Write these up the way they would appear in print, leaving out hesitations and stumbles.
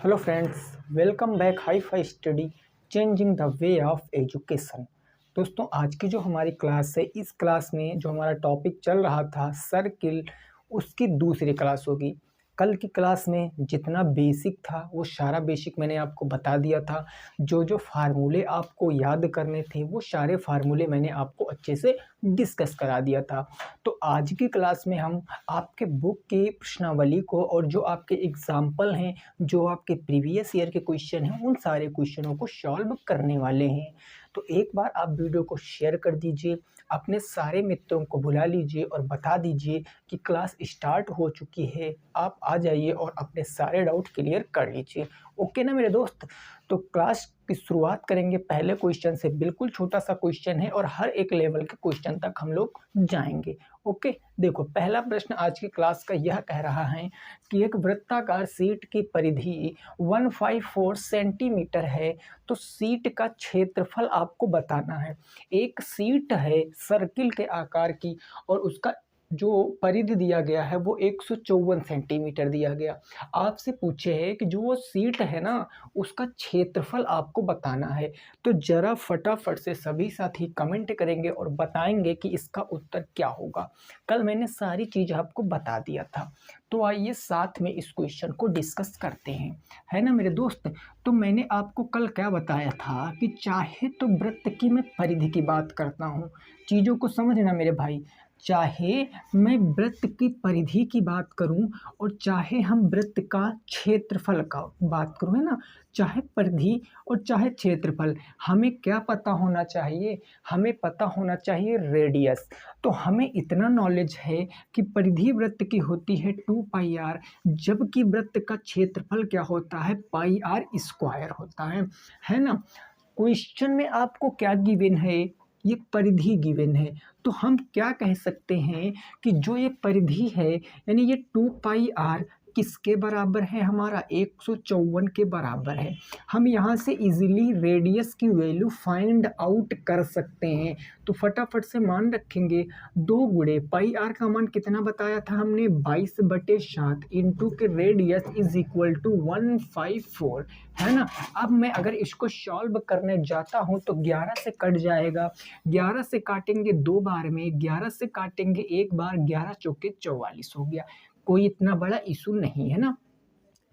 Hello friends, welcome back hi fi study changing the way of education. दोस्तों, आज की जो हमारी क्लास है, इस क्लास में जो हमारा टॉपिक चल रहा था सर्किल, उसकी दूसरी क्लास होगी। कल की क्लास में जितना बेसिक था वो सारा बेसिक मैंने आपको बता दिया था। जो जो फार्मूले आपको याद करने थे वो सारे फार्मूले मैंने आपको अच्छे से डिस्कस करा दिया था। तो आज की क्लास में हम आपके बुक के प्रश्नावली को और जो आपके एग्जाम्पल हैं, जो आपके प्रीवियस ईयर के क्वेश्चन हैं, उन सारे क्वेश्चनों को सॉल्व करने वाले हैं। तो एक बार आप वीडियो को शेयर कर दीजिए, अपने सारे मित्रों को बुला लीजिए और बता दीजिए कि क्लास स्टार्ट हो चुकी है। आप आ जाइए और अपने सारे डाउट क्लियर कर लीजिए। ओके ना मेरे दोस्त? तो क्लास की शुरुआत करेंगे पहले क्वेश्चन से। बिल्कुल छोटा सा क्वेश्चन है और हर एक लेवल के क्वेश्चन तक हम लोग जाएंगे। ओके, देखो पहला प्रश्न आज की क्लास का यह कह रहा है कि एक वृत्ताकार शीट की परिधि 154 सेंटीमीटर है, तो शीट का क्षेत्रफल आपको बताना है। एक शीट है सर्किल के आकार की और उसका जो परिधि दिया गया है वो 154 सेंटीमीटर दिया गया। आपसे पूछे है कि जो वो शीट है ना, उसका क्षेत्रफल आपको बताना है। तो जरा फटाफट से सभी साथी कमेंट करेंगे और बताएंगे कि इसका उत्तर क्या होगा। कल मैंने सारी चीज़ आपको बता दिया था। तो आइए साथ में इस क्वेश्चन को डिस्कस करते हैं, है ना मेरे दोस्त? तो मैंने आपको कल क्या बताया था कि चाहे तो वृत्त की मैं परिधि की बात करता हूँ, चीज़ों को समझना मेरे भाई। चाहे मैं वृत्त की परिधि की बात करूं और चाहे हम वृत्त का क्षेत्रफल का बात करूं, है ना, चाहे परिधि और चाहे क्षेत्रफल, हमें क्या पता होना चाहिए? हमें पता होना चाहिए रेडियस। तो हमें इतना नॉलेज है कि परिधि वृत्त की होती है 2 पाई आर, जबकि वृत्त का क्षेत्रफल क्या होता है? पाई आर स्क्वायर होता है ना। क्वेश्चन में आपको क्या गिवन है? ये परिधि गिवन है। तो हम क्या कह सकते हैं कि जो ये परिधि है, यानी ये 2 पाई आर किसके बराबर है? हमारा 154 के बराबर है। हम यहाँ से इजीली रेडियस की वैल्यू फाइंड आउट कर सकते हैं। तो फटाफट से मान रखेंगे, 2 गुणे पाई आर का मान कितना बताया था हमने? 22/7 इंटू के रेडियस इज इक्वल टू 154, है ना। अब मैं अगर इसको सॉल्व करने जाता हूँ तो 11 से कट जाएगा। 11 से काटेंगे 2 बार में, 11 से काटेंगे 1 बार, 11 चौके 44 हो गया। कोई इतना बड़ा इशू नहीं है ना।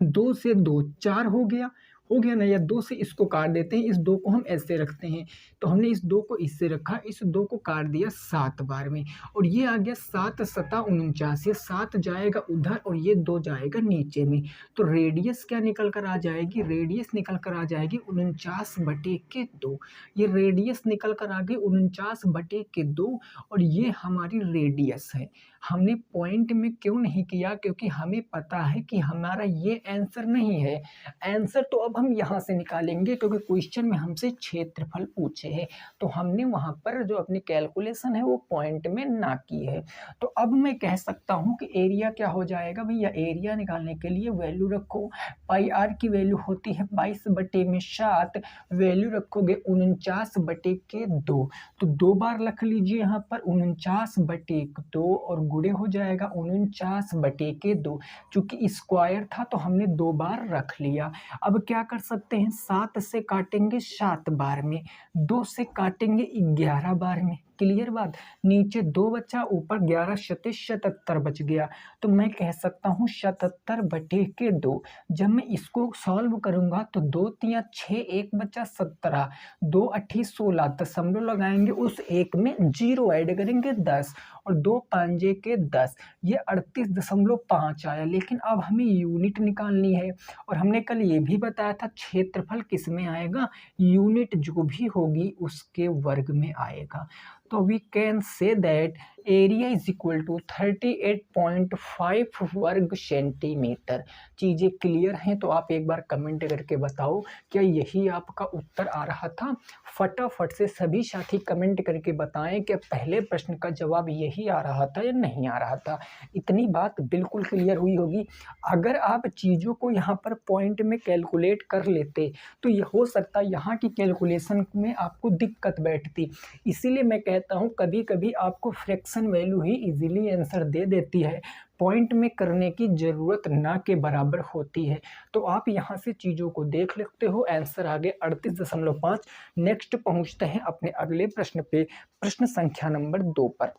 2 से 2 4 हो गया ना। या 2 से इसको काट देते हैं, इस 2 को हम ऐसे रखते हैं। तो हमने इस 2 को इससे रखा, इस 2 को काट दिया 7 बार में, और ये आ गया 7 सता 49। ये 7 जाएगा उधर और ये 2 जाएगा नीचे में। तो रेडियस क्या निकल कर आ जाएगी? रेडियस निकल कर आ जाएगी 49/2। ये रेडियस निकल कर आ गई 49/2 और ये हमारी रेडियस है। हमने पॉइंट में क्यों नहीं किया? क्योंकि हमें पता है कि हमारा ये आंसर नहीं है। आंसर तो अब हम यहाँ से निकालेंगे, क्योंकि क्वेश्चन में हमसे क्षेत्रफल पूछे हैं। तो हमने वहाँ पर जो अपनी कैलकुलेशन है वो पॉइंट में ना की है। तो अब मैं कह सकता हूँ कि एरिया क्या हो जाएगा भैया? एरिया निकालने के लिए वैल्यू रखो। पाई आर की वैल्यू होती है 22/7, वैल्यू रखोगे 49/2। तो 2 बार रख लीजिए यहाँ पर 49/2 और गुणे हो जाएगा 49/2। चूंकि स्क्वायर था तो हमने 2 बार रख लिया। अब क्या कर सकते हैं? 7 से काटेंगे 7 बार में, 2 से काटेंगे 11 बार में। क्लियर बात? नीचे 2 बचा, ऊपर 11 शते 77 बच गया। तो मैं कह सकता हूँ 77/2। जब मैं इसको सॉल्व करूंगा तो 2 3 6, 1 बचा 17, 2 8 16, दशमलव लगाएंगे, उस एक में 0 ऐड करेंगे 10, और 2 5 के 10, ये 38.5 आया। लेकिन अब हमें यूनिट निकालनी है, और हमने कल ये भी बताया था क्षेत्रफल किस में आएगा? यूनिट जो भी होगी उसके वर्ग में आएगा। तो we can say that area is equal to 38.5 वर्ग सेंटीमीटर। चीज़ें क्लियर हैं? तो आप एक बार कमेंट करके बताओ, क्या यही आपका उत्तर आ रहा था? फटाफट से सभी साथी कमेंट करके बताएं कि पहले प्रश्न का जवाब यही आ रहा था या नहीं आ रहा था। इतनी बात बिल्कुल क्लियर हुई होगी। अगर आप चीज़ों को यहाँ पर पॉइंट में कैलकुलेट कर लेते तो ये हो सकता है यहाँ की कैलकुलेशन में आपको दिक्कत बैठती। इसीलिए मैं कहता हूँ कभी कभी आपको फ्रैक्शन फ्रैक्शन वैल्यू ही इजीली आंसर दे देती है, पॉइंट में करने की ज़रूरत ना के बराबर होती है। तो आप यहाँ से चीज़ों को देख लेते हो। आंसर आ गए 38.5। नेक्स्ट पहुँचते हैं अपने अगले प्रश्न पे, प्रश्न संख्या नंबर 2 पर,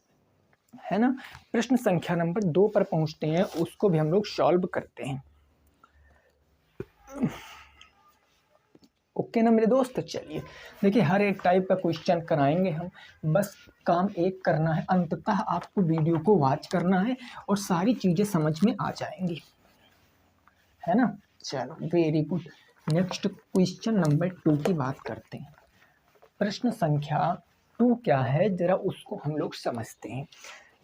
है ना। प्रश्न संख्या नंबर 2 पर पहुँचते हैं, उसको भी हम लोग सॉल्व करते हैं। ओके ना मेरे दोस्त। चलिए देखिए, हर एक टाइप का क्वेश्चन कराएंगे हम, बस काम एक करना है, अंततः आपको वीडियो को वॉच करना है और सारी चीज़ें समझ में आ जाएंगी, है ना। चलो very good. Next question number 2 की बात करते हैं। प्रश्न संख्या 2 क्या है, जरा उसको हम लोग समझते हैं।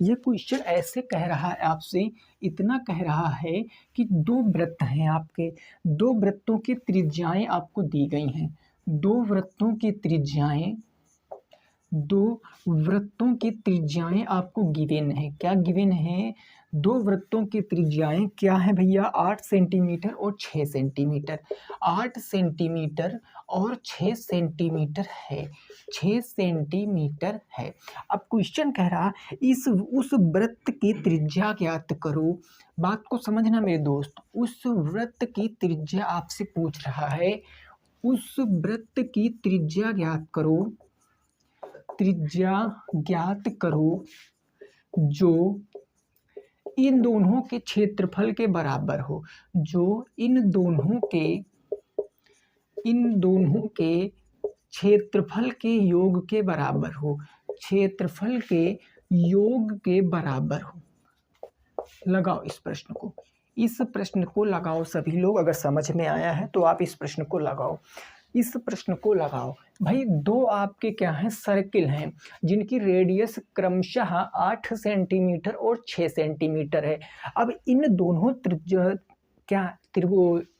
ये क्वेश्चन ऐसे कह रहा है आपसे, इतना कह रहा है कि दो वृत्त हैं आपके, दो वृत्तों की त्रिज्याएं आपको दी गई हैं। दो वृत्तों की त्रिज्याएं, दो वृत्तों की त्रिज्याएं आपको गिवन है। क्या गिवन है? दो वृत्तों की त्रिज्याएं क्या है भैया? 8 सेंटीमीटर और 6 सेंटीमीटर। 8 सेंटीमीटर और 6 सेंटीमीटर है, 6 सेंटीमीटर है। अब क्वेश्चन कह रहा इस उस वृत्त की त्रिज्या ज्ञात करो। बात को समझना मेरे दोस्त, उस वृत्त की त्रिज्या आपसे पूछ रहा है। उस वृत्त की त्रिज्या ज्ञात करो, त्रिज्या ज्ञात करो जो इन दोनों के क्षेत्रफल के बराबर हो, जो इन दोनों के क्षेत्रफल के योग के बराबर हो, क्षेत्रफल के योग के बराबर हो। लगाओ इस प्रश्न को, इस प्रश्न को लगाओ सभी लोग। अगर समझ में आया है तो आप इस प्रश्न को लगाओ, इस प्रश्न को लगाओ। भाई दो आपके क्या हैं? सर्किल हैं, जिनकी रेडियस क्रमशः 8 सेंटीमीटर और 6 सेंटीमीटर है। अब इन दोनों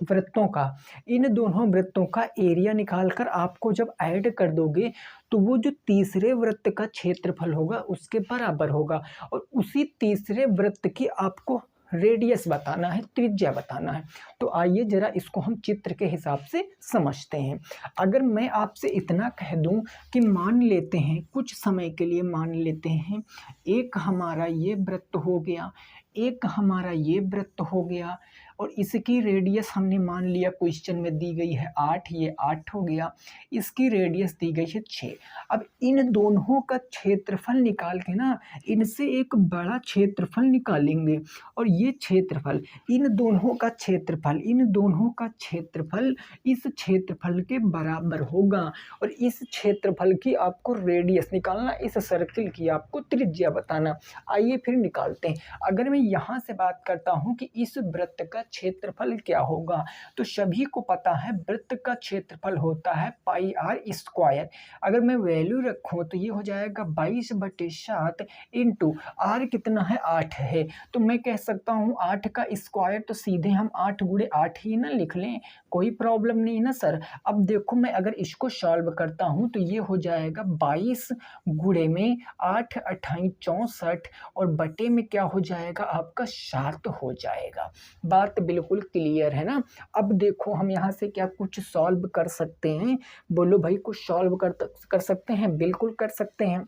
वृत्तों का, इन दोनों वृत्तों का एरिया निकालकर आपको जब ऐड कर दोगे तो वो जो तीसरे वृत्त का क्षेत्रफल होगा उसके बराबर होगा, और उसी तीसरे वृत्त की आपको रेडियस बताना है, त्रिज्या बताना है। तो आइए जरा इसको हम चित्र के हिसाब से समझते हैं। अगर मैं आपसे इतना कह दूं कि मान लेते हैं, कुछ समय के लिए मान लेते हैं, एक हमारा ये वृत्त हो गया, एक हमारा ये वृत्त हो गया, और इसकी रेडियस हमने मान लिया क्वेश्चन में दी गई है 8, ये 8 हो गया, इसकी रेडियस दी गई है 6। अब इन दोनों का क्षेत्रफल निकाल के ना, इनसे एक बड़ा क्षेत्रफल निकालेंगे, और ये क्षेत्रफल, इन दोनों का क्षेत्रफल, इन दोनों का क्षेत्रफल इस क्षेत्रफल के बराबर होगा, और इस क्षेत्रफल की आपको रेडियस निकालना, इस सर्किल की आपको त्रिज्या बताना। आइए फिर निकालते हैं। अगर मैं यहाँ से बात करता हूँ कि इस वृत्त का क्षेत्रफल क्या होगा, तो सभी को पता है वृत्त का क्षेत्रफल होता है पाई आर स्क्वायर। अगर मैं वैल्यू रखूं तो ये हो जाएगा 22/7 इंटू आर कितना है? 8 है। तो मैं कह सकता हूँ 8 का स्क्वायर, तो सीधे हम 8 गुणे 8 ही ना लिख लें, कोई प्रॉब्लम नहीं ना सर। अब देखो मैं अगर इसको सॉल्व करता हूँ तो ये हो जाएगा 22 गुणे में 8 28 64, और बटे में क्या हो जाएगा आपका? 7 हो जाएगा। बात बिल्कुल क्लियर है ना। अब देखो हम यहाँ से क्या कुछ सॉल्व कर सकते हैं? बोलो भाई, कुछ सॉल्व कर सकते हैं? बिल्कुल कर सकते हैं।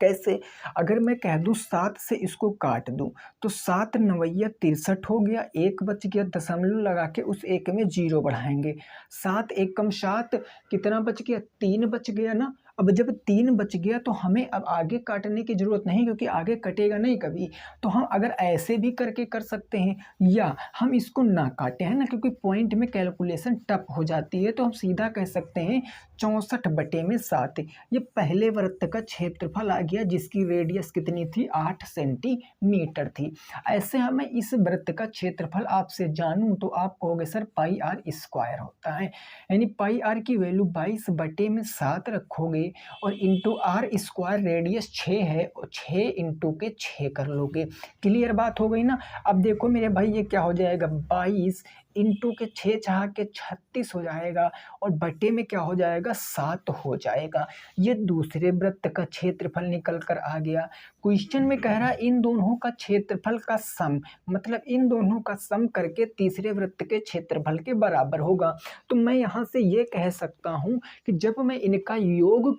कैसे? अगर मैं कह दूं 7 से इसको काट दूं तो 7 9 63 हो गया, एक बच गया, दशमलव लगा के उस एक में 0 बढ़ाएंगे। 7 एकम 7, कितना बच गया? 3 बच गया ना। अब जब 3 बच गया तो हमें अब आगे काटने की ज़रूरत नहीं, क्योंकि आगे कटेगा नहीं कभी। तो हम अगर ऐसे भी करके कर सकते हैं, या हम इसको ना काटे, है ना, क्योंकि पॉइंट में कैलकुलेशन टफ हो जाती है। तो हम सीधा कह सकते हैं 64/7। ये पहले वृत्त का क्षेत्रफल आ गया, जिसकी रेडियस कितनी थी? 8 सेंटीमीटर थी। ऐसे हमें इस वृत्त का क्षेत्रफल आपसे जानूं तो आप कहोगे सर पाई आर स्क्वायर होता है, यानी पाई आर की वैल्यू 22/7 रखोगे, और इंटू आर स्क्वायर रेडियस 6 है, और 6 इंटू के 6 कर लोगे। क्लियर बात हो गई ना। अब देखो मेरे भाई, ये क्या हो जाएगा? 22 इंटू के 6 चाह के 36 हो जाएगा, और बटे में क्या हो जाएगा? 7 हो जाएगा। ये दूसरे वृत्त का क्षेत्रफल निकल कर आ गया। क्वेश्चन में कह रहा है इन दोनों का क्षेत्रफल का सम, मतलब इन दोनों का सम करके तीसरे वृत्त के क्षेत्रफल के बराबर होगा। तो मैं यहाँ से ये कह सकता हूँ कि जब मैं इनका योग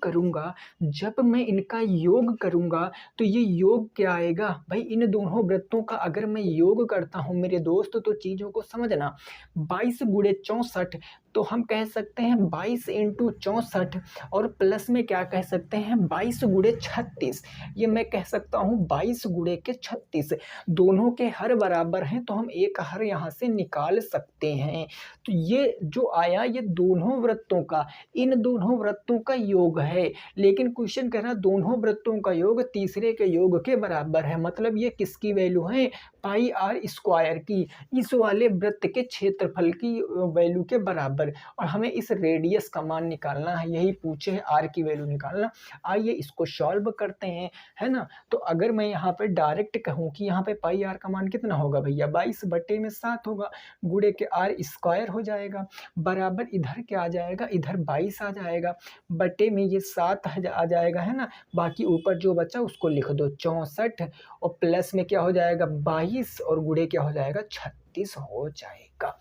करूँगा तो ये योग क्या आएगा भाई, इन दोनों वृत्तों का अगर मैं योग करता हूँ मेरे दोस्त, तो चीज़ों को समझना, 22 गुणे 64, तो हम कह सकते हैं 22 इंटू 64, और प्लस में क्या कह सकते हैं 22 गुणे 36, ये मैं कह सकता हूँ 22 गुणे के 36। दोनों के हर बराबर हैं तो हम एक हर यहाँ से निकाल सकते हैं। तो ये जो आया ये दोनों वृत्तों का, इन दोनों वृत्तों का योग है, लेकिन क्वेश्चन कह रहा दोनों वृत्तों का योग तीसरे के योग के बराबर है, मतलब ये किसकी वैल्यू है, पाई आर स्क्वायर की, इस वाले वृत्त के क्षेत्रफल की वैल्यू के बराबर। और हमें इस रेडियस का मान निकालना है, यही पूछे है आर की वैल्यू निकालना। आइए इसको सॉल्व करते हैं, है ना। तो अगर मैं यहाँ पे डायरेक्ट कहूँ कि यहाँ पे पाई आर का मान कितना होगा भैया, 22/7 होगा, गुणे के आर स्क्वायर हो जाएगा, बराबर इधर क्या आ जाएगा, इधर 22 आ जाएगा, बटे में ये 7 आ जाएगा, है ना। बाकी ऊपर जो बचा उसको लिख दो 64, और प्लस में क्या हो जाएगा 22, और गुणे क्या हो जाएगा 36 हो जाएगा।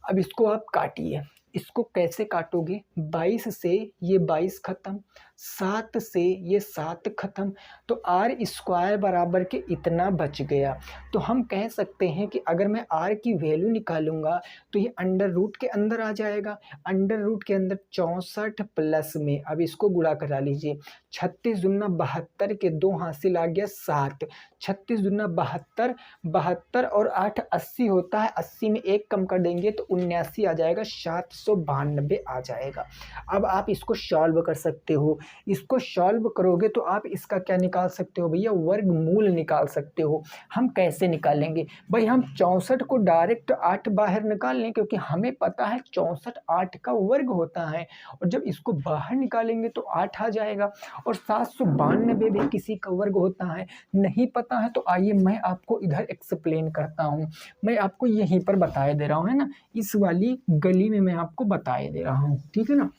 अब इसको आप काटिए, इसको कैसे काटोगे, 22 से ये 22 खत्म, 7 से ये 7 खत्म, तो आर स्क्वायर बराबर के इतना बच गया। तो हम कह सकते हैं कि अगर मैं आर की वैल्यू निकालूंगा तो ये अंडर रूट के अंदर आ जाएगा, अंडर रूट के अंदर 64 प्लस में, अब इसको गुणा करा लीजिए, 36 दूना 72 के 2 हासिल आ गया 7, 36 दूना 72, 72 और 8 80 होता है, 80 में 1 कम कर देंगे तो 79 आ जाएगा, 792 आ जाएगा। अब आप इसको सॉल्व कर सकते हो, इसको सॉल्व करोगे तो आप इसका क्या निकाल सकते हो भैया, वर्गमूल निकाल सकते हो। हम कैसे निकालेंगे भाई, हम 64 को डायरेक्ट 8 बाहर निकाल लें, क्योंकि हमें पता है 64 8 का वर्ग होता है, और जब इसको बाहर निकालेंगे तो 8 आ जाएगा, और 792 भी किसी का वर्ग होता है, नहीं पता है तो आइए मैं आपको इधर एक्सप्लेन करता हूँ, मैं आपको यहीं पर बताए दे रहा हूँ, है ना, इस वाली गली में मैं आपको बताए दे रहा हूँ, ठीक है ना।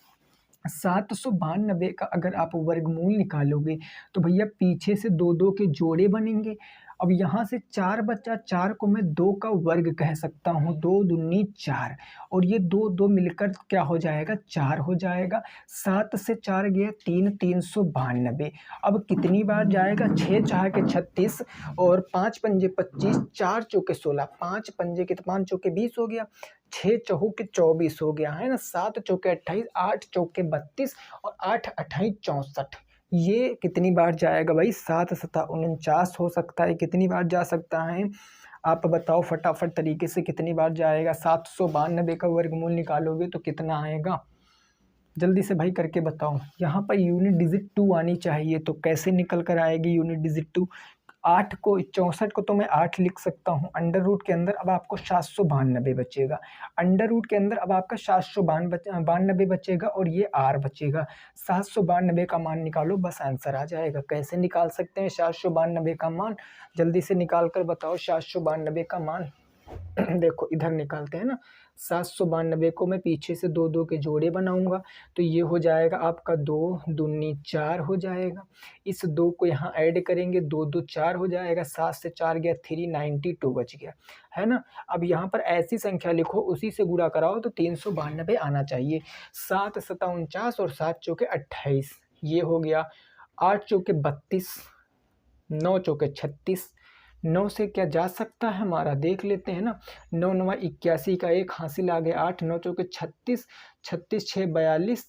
792 का अगर आप वर्गमूल निकालोगे तो भैया पीछे से 2 के जोड़े बनेंगे। अब यहाँ से 4 बचा, 4 को मैं 2 का वर्ग कह सकता हूँ, 2 दूनी 4, और ये 2 मिलकर क्या हो जाएगा 4 हो जाएगा, 7 से 4 गया 3, 392। अब कितनी बार जाएगा, 6 चार के 36, और 5 पंजे 25, 4 चौके 16, 5 पंजे के 5 चौके 20 हो गया, 6 चौके 24 हो गया, है ना, 7 चौके 28, 8 चौके 32, और 8 28 64। ये कितनी बार जाएगा भाई, 7 सता 49 हो सकता है, कितनी बार जा सकता है आप बताओ फटाफट तरीके से, कितनी बार जाएगा, 792 का वर्गमूल निकालोगे तो कितना आएगा, जल्दी से भाई करके बताओ। यहाँ पर यूनिट डिजिट 2 आनी चाहिए, तो कैसे निकल कर आएगी यूनिट डिजिट 2, 8 को 64 को तो मैं 8 लिख सकता हूँ, अंडर रूट के अंदर अब आपको 792 बचेगा, अंडर रूट के अंदर अब आपका 792 बचेगा, और ये आर बचेगा, 792 का मान निकालो, बस आंसर आ जाएगा। कैसे निकाल सकते हैं 792 का मान, जल्दी से निकाल कर बताओ 792 का मान। देखो इधर निकालते हैं ना, 792 को मैं पीछे से 2 के जोड़े बनाऊंगा, तो ये हो जाएगा आपका 2 दूनी 4 हो जाएगा, इस 2 को यहाँ ऐड करेंगे, 2 2 4 हो जाएगा, 7 से 4 गया 392 बच गया, है ना। अब यहाँ पर ऐसी संख्या लिखो, उसी से गुणा कराओ तो 392 आना चाहिए, 7 सता 49 और 7 चौके 28, ये हो गया, 8 चौके 32, 9 चौके 36, 9 से क्या जा सकता है हमारा, देख लेते हैं ना, 9 9 81 का 1 हासिल आ गया, 8 9 चौके 36, 36 6 42,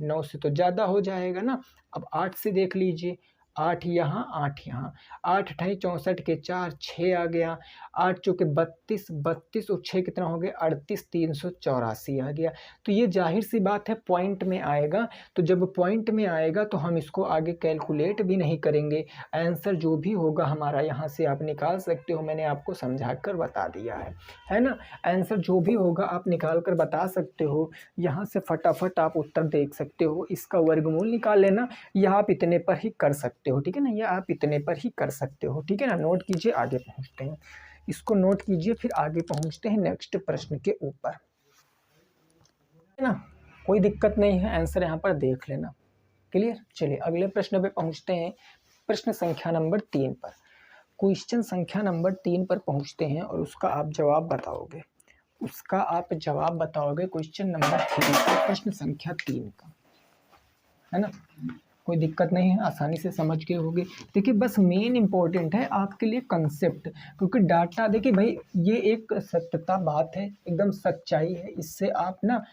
9 से तो ज़्यादा हो जाएगा ना। अब 8 से देख लीजिए, 8 यहाँ 8 यहाँ, 8 अठाई 64 के 4 6 आ गया, 8 चौके 32, 32 और 6 कितना हो गया 38, 384 आ गया। तो ये जाहिर सी बात है पॉइंट में आएगा, तो जब पॉइंट में आएगा तो हम इसको आगे कैलकुलेट भी नहीं करेंगे, आंसर जो भी होगा हमारा यहाँ से आप निकाल सकते हो, मैंने आपको समझा कर बता दिया है ना। आंसर जो भी होगा आप निकाल कर बता सकते हो, यहाँ से फटाफट आप उत्तर देख सकते हो, इसका वर्गमूल निकाल लेना, या आप इतने पर ही कर सकते हो, ठीक है ना, या आप इतने पर ही कर सकते हो, ठीक है ना। नोट कीजिए, आगे पहुंचते हैं, इसको नोट कीजिए, फिर आगे पहुंचते हैं नेक्स्ट प्रश्न के ऊपर, है ना, कोई दिक्कत नहीं है, आंसर यहाँ पर देख लेना, क्लियर। चलिए अगले प्रश्न पे पहुंचते हैं। प्रश्न संख्या नंबर 3 पर। क्वेश्चन संख्या नंबर 3 पर पहुंचते हैं और उसका आप जवाब बताओगे। क्वेश्चन नंबर 3 का, प्रश्न संख्या 3 का, है ना। कोई दिक्कत नहीं है, आसानी से समझ के होगे। देखिए बस मेन इंपॉर्टेंट है आपके लिए कंसेप्ट, क्योंकि डाटा देखिए भाई ये एक सत्यता बात है, एकदम सच्चाई है, इससे आप ना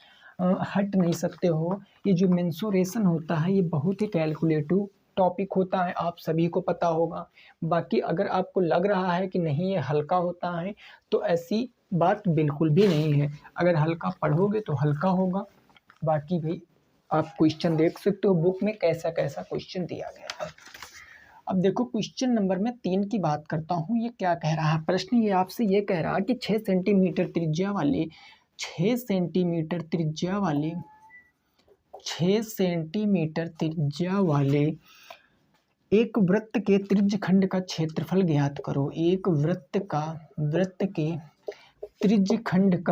हट नहीं सकते हो। ये जो मेंसुरेशन होता है ये बहुत ही कैलकुलेटिव टॉपिक होता है, आप सभी को पता होगा। बाकी अगर आपको लग रहा है कि नहीं ये हल्का होता है तो ऐसी बात बिल्कुल भी नहीं है। अगर हल्का पढ़ोगे तो हल्का होगा। बाकी भाई आप क्वेश्चन देख सकते हो बुक में कैसा कैसा क्वेश्चन दिया गया है। अब देखो क्वेश्चन नंबर में 3 की बात करता हूँ। ये क्या कह रहा है प्रश्न, ये आपसे ये कह रहा है कि 6 सेंटीमीटर त्रिज्या वाले 6 सेंटीमीटर त्रिज्या वाले 6 सेंटीमीटर त्रिज्या वाले एक वृत्त के त्रिज्यखंड का क्षेत्रफल ज्ञात करो। एक वृत्त के त्रिज्यखंड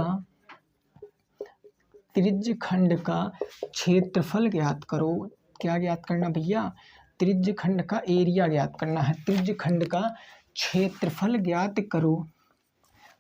का क्षेत्रफल ज्ञात करो। क्या ज्ञात करना भैया? त्रिज्यखंड का एरिया ज्ञात करना है। त्रिज्यखंड का क्षेत्रफल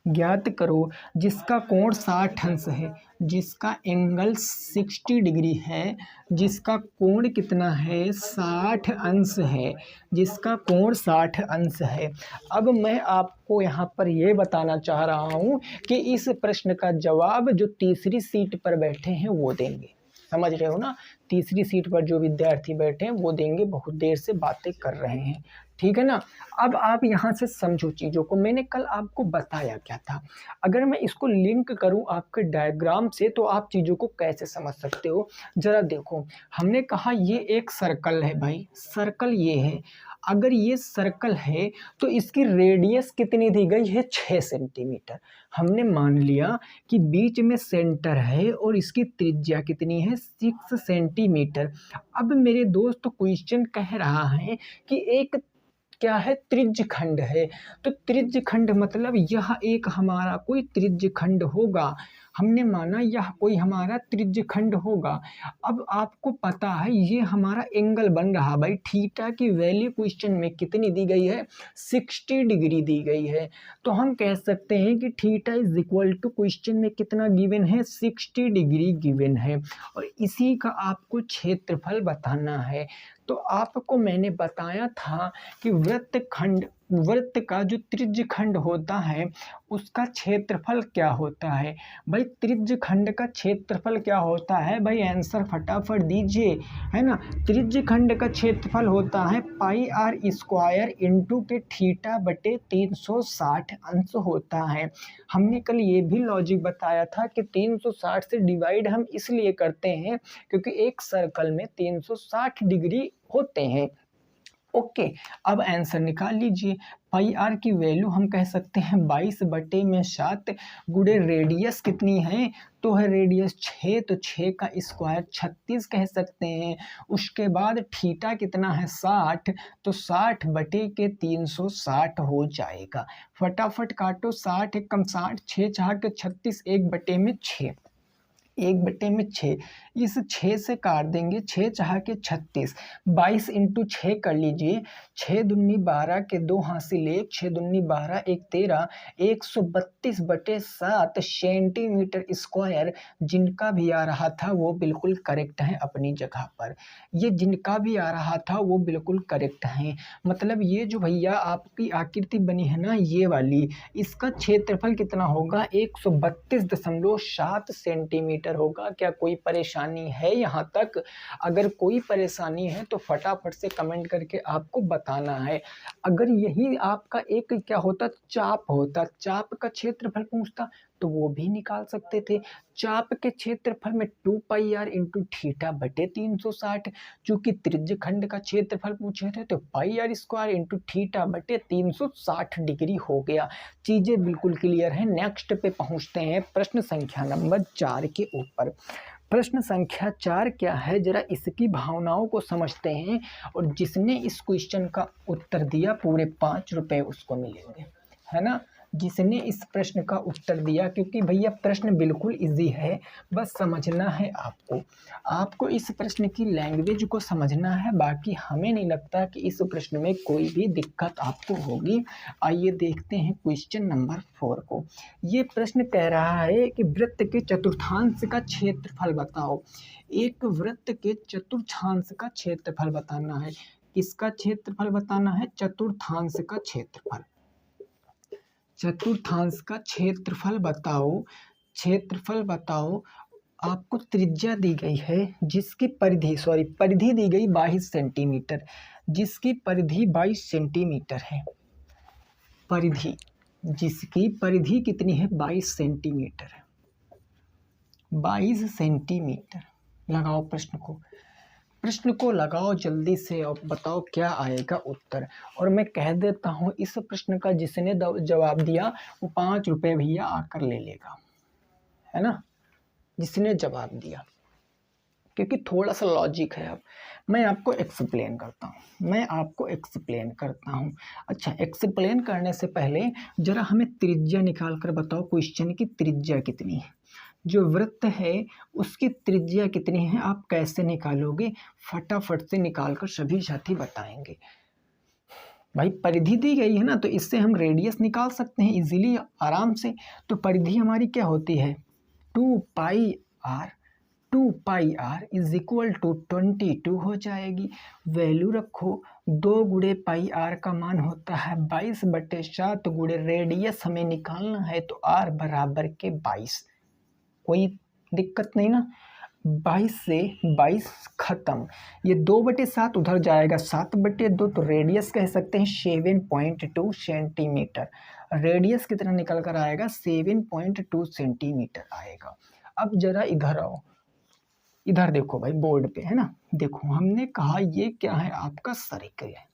ज्ञात करो जिसका कोण 60 अंश है, जिसका एंगल 60 डिग्री है, जिसका कोण कितना है 60 अंश है, जिसका कोण 60 अंश है। अब मैं आपको यहाँ पर ये बताना चाह रहा हूँ कि इस प्रश्न का जवाब जो तीसरी सीट पर बैठे हैं वो देंगे। समझ रहे हो ना? तीसरी सीट पर जो विद्यार्थी बैठे हैं वो देंगे। बहुत देर से बातें कर रहे हैं, ठीक है ना। अब आप यहाँ से समझो चीज़ों को। मैंने कल आपको बताया क्या था, अगर मैं इसको लिंक करूँ आपके डायग्राम से तो आप चीज़ों को कैसे समझ सकते हो ज़रा देखो। हमने कहा ये एक सर्कल है भाई, सर्कल ये है। अगर ये सर्कल है तो इसकी रेडियस कितनी दी गई है? 6 सेंटीमीटर। हमने मान लिया कि बीच में सेंटर है और इसकी त्रिज्या कितनी है? 6 सेंटीमीटर। अब मेरे दोस्त क्वेश्चन कह रहा है कि एक क्या है? त्रिज्यखंड है। तो त्रिज्यखंड मतलब यह एक हमारा कोई त्रिज्यखंड होगा। हमने माना यह कोई हमारा त्रिज्यखंड होगा। अब आपको पता है ये हमारा एंगल बन रहा भाई। थीटा की वैल्यू क्वेश्चन में कितनी दी गई है? 60 डिग्री दी गई है। तो हम कह सकते हैं कि theta is equal to question में कितना गिवन है? 60 डिग्री गिवन है और इसी का आपको क्षेत्रफल बताना है। तो आपको मैंने बताया था कि वृत्त का जो त्रिज्यखंड होता है उसका क्षेत्रफल क्या होता है भाई? त्रिज्यखंड का क्षेत्रफल क्या होता है भाई? आंसर फटाफट दीजिए, है ना। त्रिज्यखंड का क्षेत्रफल होता है पाई आर स्क्वायर इंटू के थीटा बटे 360 अंश होता है। हमने कल ये भी लॉजिक बताया था कि 360 से डिवाइड हम इसलिए करते हैं क्योंकि एक सर्कल में 360 डिग्री होते हैं। ओके, अब आंसर निकाल लीजिए। पाई आर की वैल्यू हम कह सकते हैं 22/7 गुणे रेडियस कितनी है? तो है रेडियस 6, तो 6 का स्क्वायर 36 कह सकते हैं। उसके बाद थीटा कितना है? 60, तो 60/360 हो जाएगा। फटाफट काटो, 60 एकम 60, 6 4 के 36, 1/6, 1/6। इस 6 से काट देंगे, 6 चाह के 36, 22 इंटू 6 कर लीजिए। 6 दूनी 12 के 2 हासिल 1, 6 दूनी 12, 1 13, 132/7 सेंटीमीटर स्क्वायर। जिनका भी आ रहा था वो बिल्कुल करेक्ट है अपनी जगह पर। ये जिनका भी आ रहा था वो बिल्कुल करेक्ट है। मतलब ये जो भैया आपकी आकृति बनी है ना ये वाली, इसका क्षेत्रफल कितना होगा? 132.7 सेंटीमीटर होगा। क्या कोई परेशानी है यहाँ तक? अगर कोई परेशानी है तो फटाफट से कमेंट करके आपको बताना है। अगर यही आपका एक क्या होता, चाप होता, चाप का क्षेत्रफल पूछता तो वो भी निकाल सकते थे। चाप के क्षेत्रफल में 2πr इंटू थीटा बटे 360, चूंकि त्रिज्यखंड का क्षेत्रफल पूछे थे तो πr स्क्वायर इंटू थीटा बटे 360 डिग्री हो गया। चीजें बिल्कुल क्लियर है। नेक्स्ट पे पहुंचते हैं प्रश्न संख्या नंबर 4 के ऊपर। प्रश्न संख्या 4 क्या है, जरा इसकी भावनाओं को समझते हैं। और जिसने इस क्वेश्चन का उत्तर दिया पूरे 5 रुपए उसको मिलेंगे, है ना। जिसने इस प्रश्न का उत्तर दिया, क्योंकि भैया प्रश्न बिल्कुल इजी है, बस समझना है आपको। आपको इस प्रश्न की लैंग्वेज को समझना है, बाकी हमें नहीं लगता कि इस प्रश्न में कोई भी दिक्कत आपको होगी। आइए देखते हैं क्वेश्चन नंबर 4 को। ये प्रश्न कह रहा है कि वृत्त के चतुर्थांश का क्षेत्रफल बताओ। एक वृत्त के चतुर्थांश का क्षेत्रफल बताना है। किसका क्षेत्रफल बताना है? चतुर्थांश का क्षेत्रफल। चतुर्थांश का क्षेत्रफल बताओ। क्षेत्रफल बताओ। आपको त्रिज्या दी गई है, जिसकी परिधि दी गई 22 सेंटीमीटर, जिसकी परिधि 22 सेंटीमीटर है। जिसकी परिधि कितनी है? 22 सेंटीमीटर है। 22 सेंटीमीटर। लगाओ प्रश्न को लगाओ जल्दी से और बताओ क्या आएगा उत्तर। और मैं कह देता हूँ, इस प्रश्न का जिसने जवाब दिया वो 5 रुपये भैया आकर ले लेगा, है ना, जिसने जवाब दिया, क्योंकि थोड़ा सा लॉजिक है। अब मैं आपको एक्सप्लेन करता हूँ। अच्छा, एक्सप्लेन करने से पहले जरा हमें त्रिज्या निकाल कर बताओ। क्वेश्चन की त्रिज्या कितनी है? जो वृत्त है उसकी त्रिज्या कितनी है? आप कैसे निकालोगे? फटाफट से निकाल कर सभी साथी बताएंगे। भाई परिधि दी गई है ना, तो इससे हम रेडियस निकाल सकते हैं इजीली, आराम से। तो परिधि हमारी क्या होती है? 2πr इज इक्वल टू 22 हो जाएगी। वैल्यू रखो, 2 गुणे पाई आर का मान होता है 22/7 गुणे रेडियस हमें निकालना है, तो r बराबर के 22। कोई दिक्कत नहीं ना। 22 से 22 खत्म, ये 2/7 उधर जाएगा, 7/2, तो रेडियस कह सकते हैं 7.2 सेंटीमीटर। रेडियस कितना निकल कर आएगा? 7.2 सेंटीमीटर आएगा। अब जरा इधर आओ, इधर देखो भाई, बोर्ड पे है ना, देखो हमने कहा ये क्या है? आपका सर्कल है।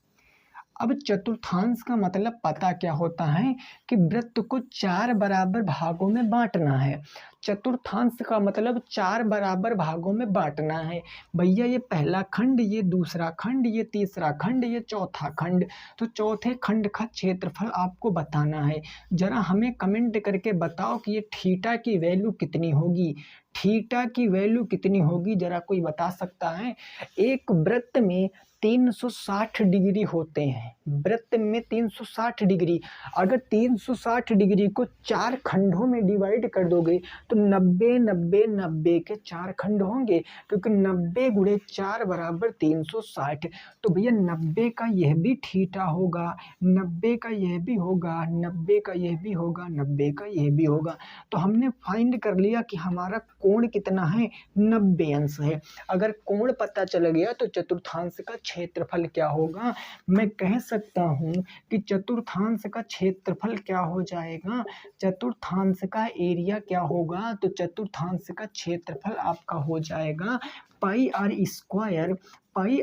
अब चतुर्थांश का मतलब पता क्या होता है? कि वृत्त को 4 बराबर भागों में बांटना है। चतुर्थांश का मतलब 4 बराबर भागों में बांटना है। भैया ये पहला खंड, ये दूसरा खंड, ये तीसरा खंड, ये चौथा खंड। तो चौथे खंड का क्षेत्रफल आपको बताना है। जरा हमें कमेंट करके बताओ कि ये थीटा की वैल्यू कितनी होगी। थीटा की वैल्यू कितनी होगी, जरा कोई बता सकता है? एक वृत्त में 360 डिग्री होते हैं। वृत्त में 360 डिग्री, अगर 360 डिग्री को 4 खंडों में डिवाइड कर दोगे तो 90 90 90 के 4 खंड होंगे, क्योंकि 90 गुणे 4 बराबर 360। तो भैया 90 का यह भी थीटा होगा, 90 का यह भी होगा, 90 का यह भी होगा, 90 का यह भी होगा। तो हमने फाइंड कर लिया कि हमारा कोण कितना है? 90 अंश है। अगर कोण पता चल गया तो चतुर्थांश का क्षेत्रफल क्या होगा? मैं कह सकता हूँ कि चतुर्थांश का क्षेत्रफल क्या हो जाएगा? चतुर्थांश का एरिया क्या होगा? तो चतुर्थांश का क्षेत्रफल आपका हो जाएगा पाई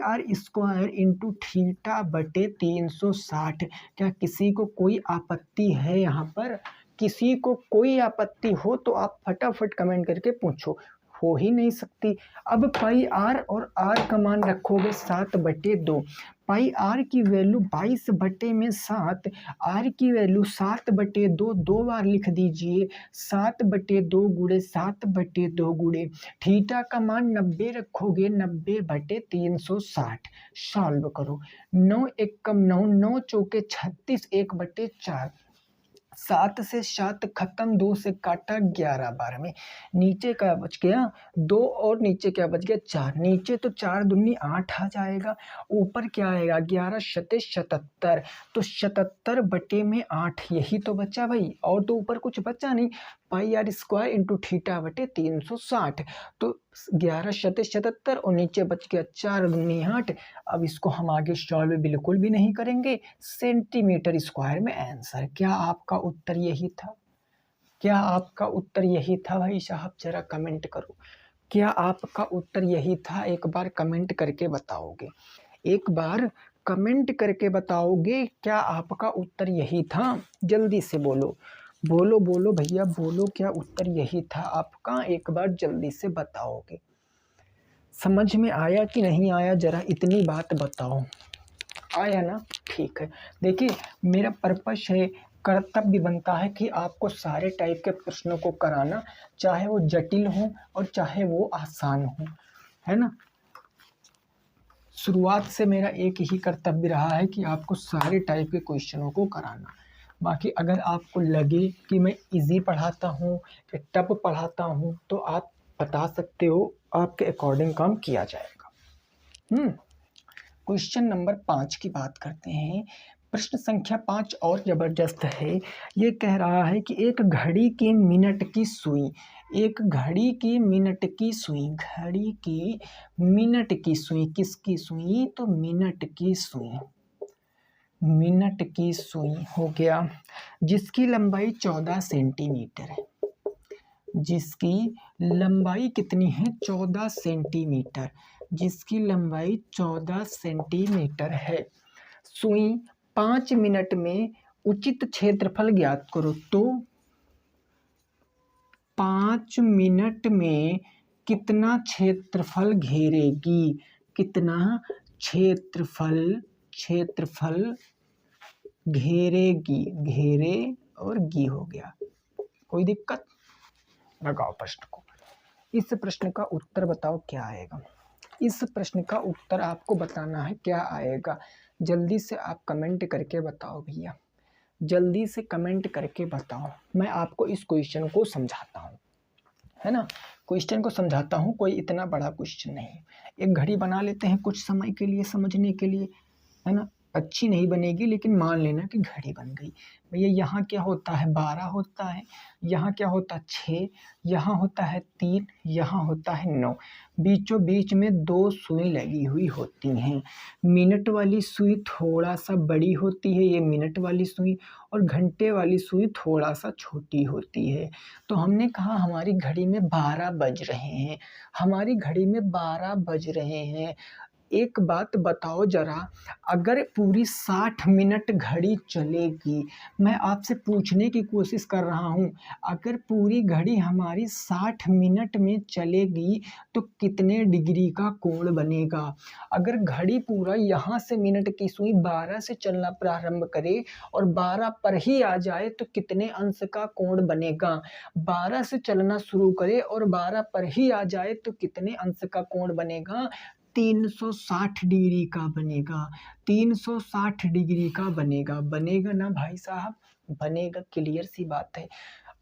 आर स्क्वायर इंटू थीटा बटे 360। क्या किसी को कोई आपत्ति है यहाँ पर? किसी को कोई आपत्ति हो तो आप फटाफट कमेंट करके पूछो। हो ही नहीं सकती। अब पाई आर और आर का मान रखोगे 7/2। पाई आर की वैल्यू 22/7, आर की वैल्यू 7/2, 2 बार लिख दीजिए। 7/2 गुणे 7/2 गुणे थीटा का मान 90 रखोगे, 90/360। सॉल्व करो। 9 एकम 9, 9 चौके 36, 1/4। 7 से 7 खत्म, 2 से काटा, 11 बार में नीचे क्या बच गया? 2, और नीचे क्या बच गया? 4। नीचे तो 4 दूनी 8 आ जाएगा, ऊपर क्या आएगा? 11 शते 77। तो 77/8 यही तो बचा भाई, और तो ऊपर कुछ बचा नहीं। पाई आर स्क्वायर इंटू थीटा बटे 360, तो 11 शते 77 और नीचे बच गया 4 दूनी 8। अब इसको हम आगे सॉल्व बिल्कुल भी नहीं करेंगे, सेंटीमीटर स्क्वायर में आंसर। क्या आपका उत्तर यही था? क्या आपका उत्तर यही था भाई साहब? जरा कमेंट करो, क्या आपका उत्तर यही था? एक बार कमेंट करके बताओगे? एक बार कमेंट करके बताओगे क्या आपका उत्तर यही था? जल्दी से बोलो, बोलो बोलो भैया बोलो, क्या उत्तर यही था आपका? एक बार जल्दी से बताओगे। समझ में आया कि नहीं आया, जरा इतनी बात बताओ। आया ना? ठीक है। देखिए मेरा पर्पस है कर्तव्य बनता है कि आपको सारे टाइप के प्रश्नों को कराना, चाहे वो जटिल हो और चाहे वो आसान हो, है ना। शुरुआत से मेरा एक ही कर्तव्य रहा है कि आपको सारे टाइप के क्वेश्चनों को कराना। बाकी अगर आपको लगे कि मैं इजी पढ़ाता हूँ या टफ पढ़ाता हूँ तो आप बता सकते हो, आपके अकॉर्डिंग काम किया जाएगा। क्वेश्चन नंबर 5 की बात करते हैं। प्रश्न संख्या 5 और ज़बरदस्त है। ये कह रहा है कि एक घड़ी की मिनट की सुई, एक घड़ी की मिनट की सुई, घड़ी की मिनट की सुई, किसकी सुई? तो मिनट की सुई, मिनट की सुई हो गया, जिसकी लंबाई 14 सेंटीमीटर है, जिसकी लंबाई कितनी है? 14 सेंटीमीटर, जिसकी लंबाई 14 सेंटीमीटर है। सुई 5 मिनट में उचित क्षेत्रफल ज्ञात करो। तो 5 मिनट में कितना क्षेत्रफल घेरेगी? कितना क्षेत्रफल, क्षेत्रफल घेरेगी, घेरे और गी हो गया। कोई दिक्कत? लगाओ प्रश्न को। इस प्रश्न का उत्तर बताओ क्या आएगा। इस प्रश्न का उत्तर आपको बताना है क्या आएगा। जल्दी से आप कमेंट करके बताओ भैया, जल्दी से कमेंट करके बताओ। मैं आपको इस क्वेश्चन को समझाता हूँ, है ना। क्वेश्चन को समझाता हूँ, कोई इतना बड़ा क्वेश्चन नहीं। एक घड़ी बना लेते हैं कुछ समय के लिए समझने के लिए, है ना। अच्छी नहीं बनेगी लेकिन मान लेना कि घड़ी बन गई। भैया यहाँ क्या होता है? 12 होता है, यहाँ क्या होता है? 6, यहाँ होता है 3, यहाँ होता है 9। बीचों बीच में 2 सुई लगी हुई होती हैं। मिनट वाली सुई थोड़ा सा बड़ी होती है, ये मिनट वाली सुई, और घंटे वाली सुई थोड़ा सा छोटी होती है। तो हमने कहा हमारी घड़ी में 12 बज रहे हैं, हमारी घड़ी में 12 बज रहे हैं। एक बात बताओ जरा, अगर पूरी 60 मिनट घड़ी चलेगी, मैं आपसे पूछने की कोशिश कर रहा हूँ, अगर पूरी घड़ी हमारी 60 मिनट में चलेगी तो कितने डिग्री का कोण बनेगा? अगर घड़ी पूरा यहाँ से मिनट की सुई 12 से चलना प्रारंभ करे और 12 पर ही आ जाए तो कितने अंश का कोण बनेगा? 12 से चलना शुरू करे और 12 पर ही आ जाए तो कितने अंश का कोण बनेगा? 360 डिग्री का बनेगा, 360 डिग्री का बनेगा। बनेगा ना भाई साहब? बनेगा, क्लियर सी बात है।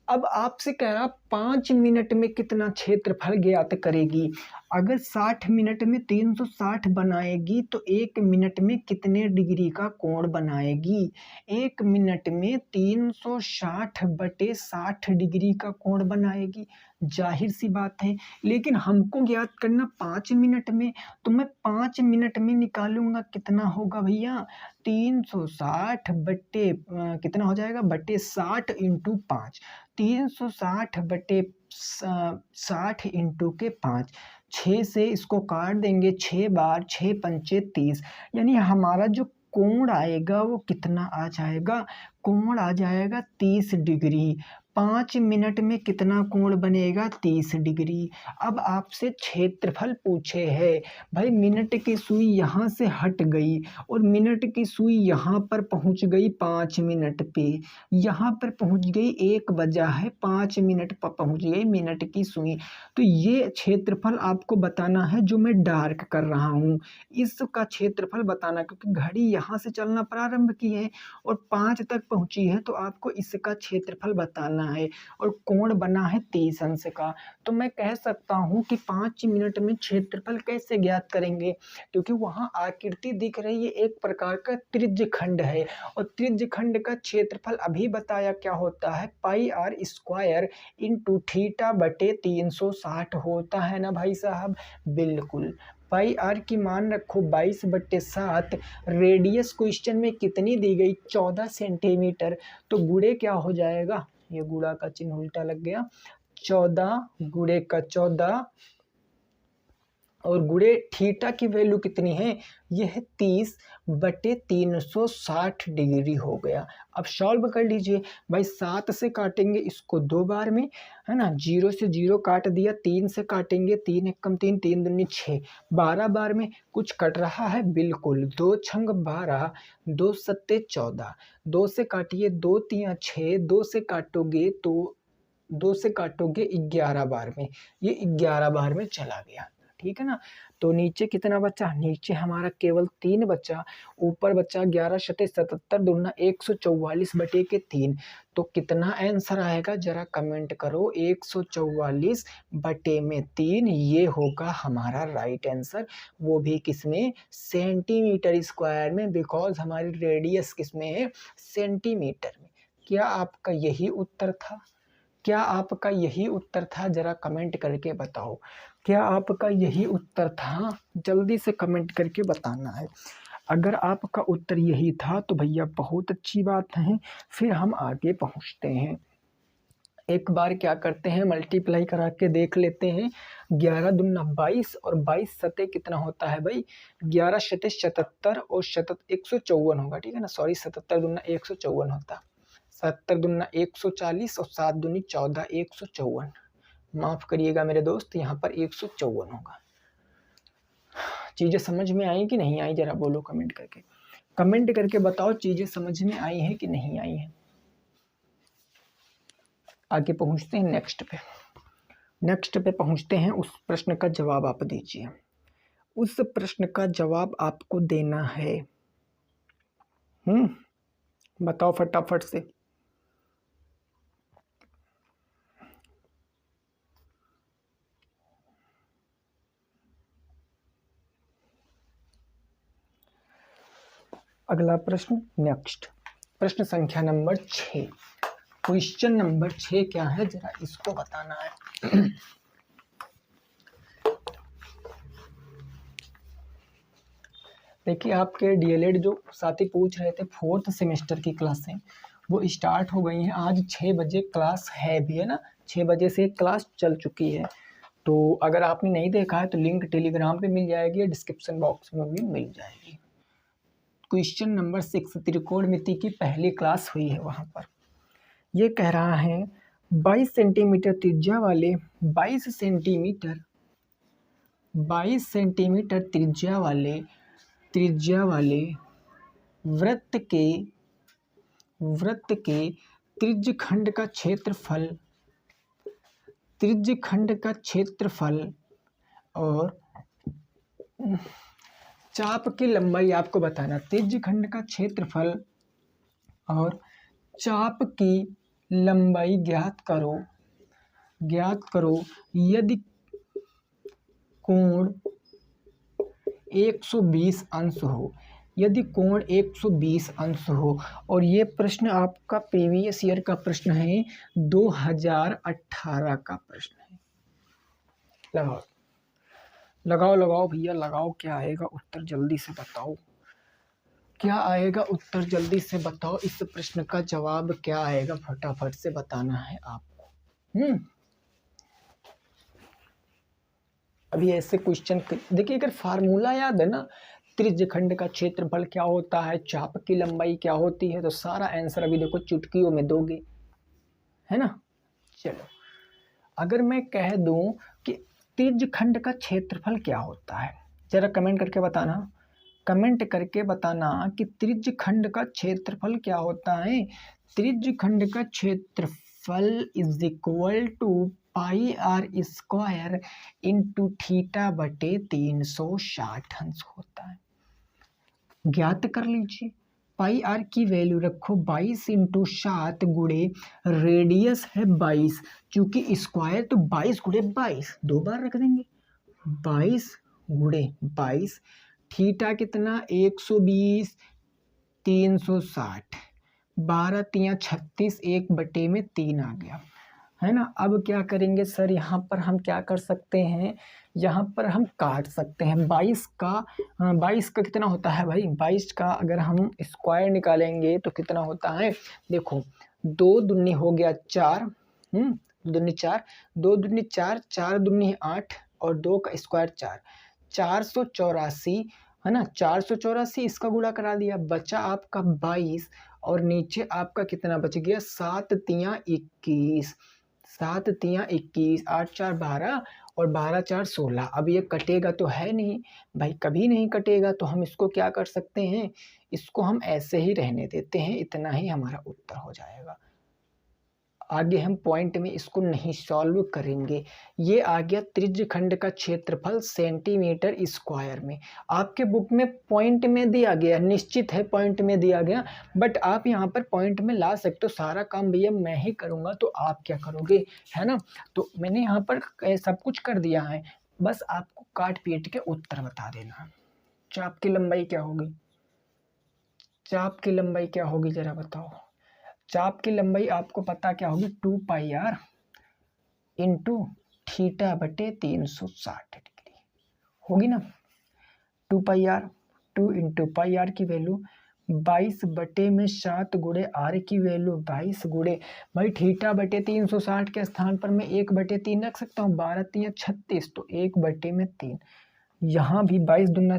अब आपसे कह रहा 5 मिनट में कितना क्षेत्रफल ज्ञात करेगी। अगर 60 मिनट में 360 बनाएगी तो 1 मिनट में कितने डिग्री का कोण बनाएगी? 1 मिनट में 360 बटे 60 डिग्री का कोण बनाएगी, जाहिर सी बात है। लेकिन हमको ज्ञात करना 5 मिनट में, तो मैं 5 मिनट में निकालूंगा, कितना होगा भैया? 360 बटे कितना हो जाएगा? बटे 60 इंटू 5, 360 बटे 60 इंटू के 5, 6 से इसको काट देंगे, 6 बार 6 पंचे 30, यानी हमारा जो कोण आएगा वो कितना आ जाएगा? कोण आ जाएगा 30 डिग्री। 5 मिनट में कितना कोण बनेगा? 30 डिग्री। अब आपसे क्षेत्रफल पूछे है, भाई मिनट की सुई यहाँ से हट गई और मिनट की सुई यहाँ पर पहुँच गई 5 मिनट पे, यहाँ पर पहुँच गई, 1 बजा है, 5 मिनट पर पहुँच गई मिनट की सुई। तो ये क्षेत्रफल आपको बताना है जो मैं डार्क कर रहा हूँ, इसका क्षेत्रफल बताना, क्योंकि घड़ी यहाँ से चलना प्रारंभ की है और 5 तक पहुँची है, तो आपको इसका क्षेत्रफल बताना है और कोण बना है 30 अंश का। तो मैं कह सकता हूँ कि 5 मिनट में क्षेत्रफल कैसे ज्ञात करेंगे? क्योंकि वहाँ आकृति दिख रही है, एक प्रकार का त्रिज्यखंड है, और त्रिज्यखंड का क्षेत्रफल अभी बताया क्या होता है? पाई आर स्क्वायर इंटू थीटा बटे 360 होता है ना भाई साहब? बिल्कुल। पाई आर की मान रखो 22/7, रेडियस क्वेश्चन में कितनी दी गई? 14 सेंटीमीटर। तो गुणे क्या हो जाएगा? ये गुणा का चिन्ह उल्टा लग गया, 14 गुणे का 14 और गुणे थीटा की वैल्यू कितनी है, ये है 30/360 डिग्री हो गया। अब सॉल्व कर लीजिए भाई, 7 से काटेंगे इसको 2 बार में, है ना, 0 से 0 काट दिया, 3 से काटेंगे, 3 एकम 3, 3 दूनी 6, 12 बार में कुछ कट रहा है, बिल्कुल 2 छंग 12, 2 सत्ते 14, 2 से काटिए 2 तिया 6, 2 से काटोगे तो 2 से काटोगे 11 बार में, ये 11 बार में चला गया, ठीक है ना। तो नीचे कितना बचा, नीचे हमारा केवल 3 बचा, ऊपर बचा 11 शते 77 दूना 144/3। तो कितना आंसर आएगा जरा कमेंट करो, 144/3, ये होगा हमारा राइट आंसर। वो भी किसमें, सेंटीमीटर स्क्वायर में, बिकॉज हमारी रेडियस किसमें है, सेंटीमीटर में। क्या आपका यही उत्तर था, क्या आपका यही उत्तर था, जरा कमेंट करके बताओ, क्या आपका यही उत्तर था, जल्दी से कमेंट करके बताना है। अगर आपका उत्तर यही था तो भैया बहुत अच्छी बात है, फिर हम आगे पहुंचते हैं। एक बार क्या करते हैं, मल्टीप्लाई करा के देख लेते हैं। 11 दूना 22 और 22 सते कितना होता है भाई, 11 शते 77 और 154 होगा, ठीक है ना, सॉरी 77 दूना 154 होता, 77 दूना 140 और 7 दूनी 14, 154, माफ करिएगा मेरे दोस्त, यहाँ पर 154 होगा। चीजें समझ में आई कि नहीं आई, जरा बोलो कमेंट करके, कमेंट करके बताओ चीजें समझ में आई है कि नहीं आई है। आगे पहुंचते हैं नेक्स्ट पे, नेक्स्ट पे पहुंचते हैं। उस प्रश्न का जवाब आप दीजिए, उस प्रश्न का जवाब आपको देना है। बताओ फटाफट से। अगला प्रश्न, नेक्स्ट प्रश्न संख्या नंबर 6, क्वेश्चन नंबर 6 क्या है, जरा इसको बताना है। देखिए आपके डीएलएड जो साथी पूछ रहे थे, 4th सेमेस्टर की क्लासें वो स्टार्ट हो गई हैं। आज 6 बजे क्लास है भी, है ना, 6 बजे से क्लास चल चुकी है। तो अगर आपने नहीं देखा है तो लिंक टेलीग्राम पे मिल जाएगी, डिस्क्रिप्शन बॉक्स में भी मिल जाएगी। क्वेश्चन नंबर 6, त्रिकोणमिति की पहली क्लास हुई है वहाँ पर। ये कह रहा है 22 सेंटीमीटर त्रिज्या वाले 22 सेंटीमीटर त्रिज्या वाले वृत्त के त्रिज्यखंड का क्षेत्रफल और चाप की लंबाई आपको बताना। त्रिज्यखंड का क्षेत्रफल और चाप की लंबाई ज्ञात करो यदि कोण 120 अंश हो, यदि कोण 120 अंश हो। और ये प्रश्न आपका प्रीवियस ईयर का प्रश्न है, 2018 का प्रश्न है। लगाओ भैया लगाओ, क्या आएगा उत्तर जल्दी से बताओ, क्या आएगा उत्तर जल्दी से बताओ, इस प्रश्न का जवाब क्या आएगा, फटाफट से बताना है आपको। अभी ऐसे क्वेश्चन देखिए, अगर फार्मूला याद है ना, त्रिज्यखंड का क्षेत्रफल क्या होता है, चाप की लंबाई क्या होती है, तो सारा आंसर अभी देखो चुटकियों में दोगे, है ना। चलो, अगर मैं कह दूं कि त्रिज्यखंड का क्षेत्रफल क्या होता है, जरा कमेंट करके बताना, कमेंट करके बताना कि त्रिज्यखंड का क्षेत्रफल क्या होता है। त्रिज्यखंड का क्षेत्रफल is equal to pi r square into theta बटे 360 अंश होता है। ज्ञात कर लीजिए, पाई आर की वैल्यू रखो 22 इंटू 7 गुणे रेडियस है 22, चूंकि स्क्वायर तो 22 गुणे 22 दो बार रख देंगे, 22 गुणे 22, थीटा कितना 120 360, 12 तिया 36, 1/3 आ गया, है ना। अब क्या करेंगे सर, यहाँ पर हम क्या कर सकते हैं, यहाँ पर हम काट सकते हैं 22 का कितना होता है भाई, 22 का अगर हम स्क्वायर निकालेंगे तो कितना होता है, देखो 2 दूनी हो गया 4, 2 दूनी 4, 2 दूनी 4, 4 दूनी 8 और 2 का स्क्वायर 4, 484 है ना, 484 इसका गुणा करा दिया, बचा आपका 22 और नीचे आपका कितना बच गया 7 तियां 21, 7 तियां 21, 8 4 12 और 12 4 16। अब ये कटेगा तो है नहीं भाई, कभी नहीं कटेगा, तो हम इसको क्या कर सकते हैं, इसको हम ऐसे ही रहने देते हैं, इतना ही हमारा उत्तर हो जाएगा। आगे हम पॉइंट में इसको नहीं सॉल्व करेंगे। ये आ गया त्रिज्यखंड का क्षेत्रफल सेंटीमीटर स्क्वायर में। आपके बुक में पॉइंट में दिया गया, निश्चित है पॉइंट में दिया गया, बट आप यहाँ पर पॉइंट में ला सकते हो। सारा काम भैया मैं ही करूँगा तो आप क्या करोगे, है ना। तो मैंने यहाँ पर सब कुछ कर दिया है, बस आपको काट पीट के उत्तर बता देना। चाप की लंबाई क्या होगी, चाप की लंबाई क्या होगी जरा बताओ। चाप की लंबाई आपको पता क्या होगी, 2πr इंटू थीटा बटे 360 डिग्री होगी ना। 2πr, 2 इंटू πr की वैल्यू 22 बटे में 7 गुणे r की वैल्यू 22 गुणे भाई थीटा बटे 360 के स्थान पर मैं 1 बटे 3 रख सकता हूँ, 12 3 36, तो 1 बटे में 3। यहाँ भी 22 दूना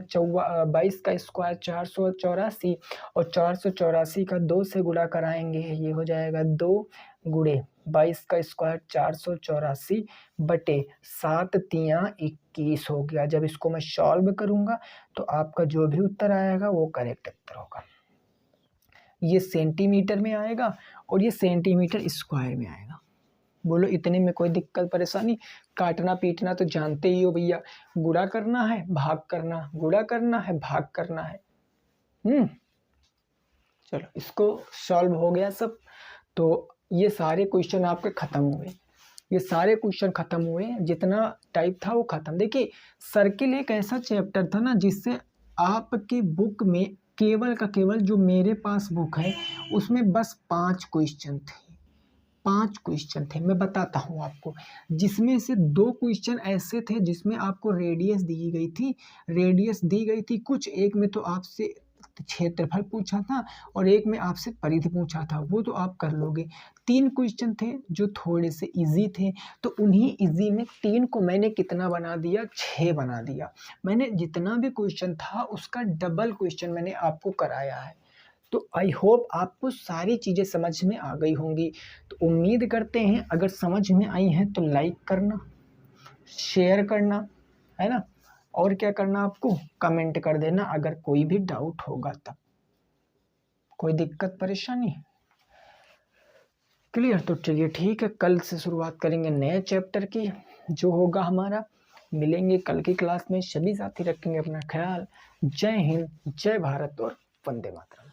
22 का स्क्वायर 484 और 484 का 2 से गुणा कराएंगे, ये हो जाएगा 2 गुणे 22 का स्क्वायर 484 बटे 7 तियां 21 हो गया। जब इसको मैं सॉल्व करूंगा तो आपका जो भी उत्तर आएगा वो करेक्ट उत्तर होगा। ये सेंटीमीटर में आएगा और ये सेंटीमीटर स्क्वायर में आएगा। बोलो इतने में कोई दिक्कत परेशानी। काटना पीटना तो जानते ही हो भैया, गुणा करना है भाग करना, गुणा करना है भाग करना है। चलो इसको सॉल्व हो गया सब। तो ये सारे क्वेश्चन आपके खत्म हुए, ये सारे क्वेश्चन खत्म हुए, जितना टाइप था वो खत्म। देखिए सर्किल एक ऐसा चैप्टर था ना जिससे आपकी बुक में केवल का केवल जो मेरे पास बुक है उसमें बस 5 क्वेश्चन थे, 5 क्वेश्चन थे। मैं बताता हूँ आपको, जिसमें से 2 क्वेश्चन ऐसे थे जिसमें आपको रेडियस दी गई थी, रेडियस दी गई थी कुछ, एक में तो आपसे क्षेत्रफल पूछा था और एक में आपसे परिधि पूछा था, वो तो आप कर लोगे। 3 क्वेश्चन थे जो थोड़े से इजी थे, तो उन्हीं इजी में 3 को मैंने कितना बना दिया, 6 बना दिया। मैंने जितना भी क्वेश्चन था उसका डबल क्वेश्चन मैंने आपको कराया है। तो आई होप आपको सारी चीज़ें समझ में आ गई होंगी। तो उम्मीद करते हैं अगर समझ में आई हैं तो लाइक करना, शेयर करना, है ना, और क्या करना आपको, कमेंट कर देना अगर कोई भी डाउट होगा तब। कोई दिक्कत परेशानी क्लियर? तो चलिए ठीक है, कल से शुरुआत करेंगे नए चैप्टर की जो होगा हमारा। मिलेंगे कल की क्लास में, सभी साथी रखेंगे अपना ख्याल। जय हिंद, जय भारत और वंदे मातरम।